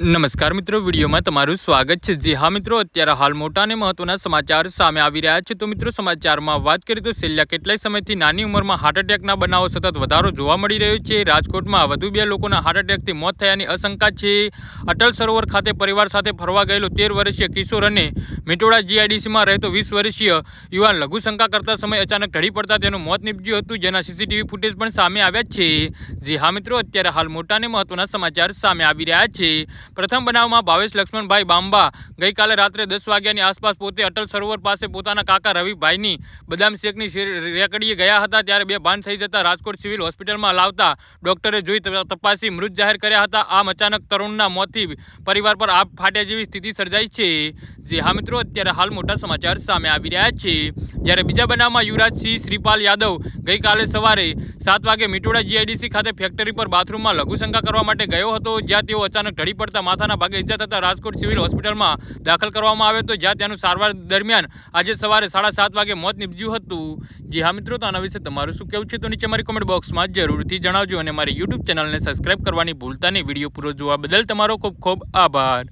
નમસ્કાર મિત્રો, વિડીયોમાં તમારું સ્વાગત છે। જી હા મિત્રો, અત્યારે હાલ મોટા અને મહત્વના સમાચાર સામે આવી રહ્યા છે। તો મિત્રો, સમાચારમાં વાત કરીએ તો છેલ્લા કેટલાય સમયથી નાની ઉંમરમાં હાર્ટ એટેકના બનાવો સતત વધારો જોવા મળી રહ્યો છે। રાજકોટમાં વધુ 2 લોકોના હાર્ટ એટેકથી મોત થયાની આશંકા છે। અટલ સરોવર ખાતે પરિવાર સાથે ફરવા ગયેલો 13 વર્ષીય કિશોર અને મિટોડા જીઆઈડીસીમાં રહેતો 20 વર્ષીય યુવાન લઘુશંકા કરતા સમયે અચાનક ઢળી પડતા તેનું મોત નીપજ્યું હતું, જેના સીસીટીવી ફૂટેજ પણ સામે આવ્યા છે। જી હા મિત્રો, અત્યારે હાલ મોટા અને મહત્વના સમાચાર સામે આવી રહ્યા છે। પ્રથમ બનાવમાં ભાવેશ લક્ષ્મણભાઈ બાંબા ગઈકાલે રાત્રે 10 વાગ્યાની આસપાસ પોતે અટલ સરોવર પાસે પોતાના કાકા રવિભાઈની બદામ શેકની રેકડીએ ગયા હતા, ત્યારે બેભાન થઈ જતા રાજકોટ સિવિલ હોસ્પિટલમાં લાવતા ડોક્ટરે જોઈ તપાસી મૃત જાહેર કર્યા હતા। આમ અચાનક તરુણના મોતથી પરિવાર પર આપ ફાટ્યા જેવી સ્થિતિ સર્જાઈ છે। જે હા મિત્રો, અત્યારે હાલ મોટા સમાચાર સામે આવી રહ્યા છે। જ્યારે બીજા બનાવમાં યુવરાજસિંહ શ્રીપાલ યાદવ ગઈકાલે સવારે 7 વાગે મિટોડા જીઆઈડીસી ખાતે ફેક્ટરી પર બાથરૂમમાં લઘુશંકા કરવા માટે ગયો હતો, જ્યાં તેઓ અચાનક ઢળી પડતા માથાના ભાગે ઈજા થતા રાજકોટ સિવિલ હોસ્પિટલમાં દાખલ કરવામાં આવ્યો હતો, જ્યાં તેનું સારવાર દરમિયાન આજે સવારે 7:30 વાગે મોત નીપજ્યું હતું। જી હા મિત્રો, તો આના વિશે તમારું શું કહેવું છે તો નીચે મારી કોમેન્ટ બોક્સમાં જરૂરથી જણાવજો અને મારી યુટ્યુબ ચેનલને સબસ્ક્રાઇબ કરવાની ભૂલતા નહીં। વિડીયો પૂરો જોવા બદલ તમારો ખૂબ ખૂબ આભાર।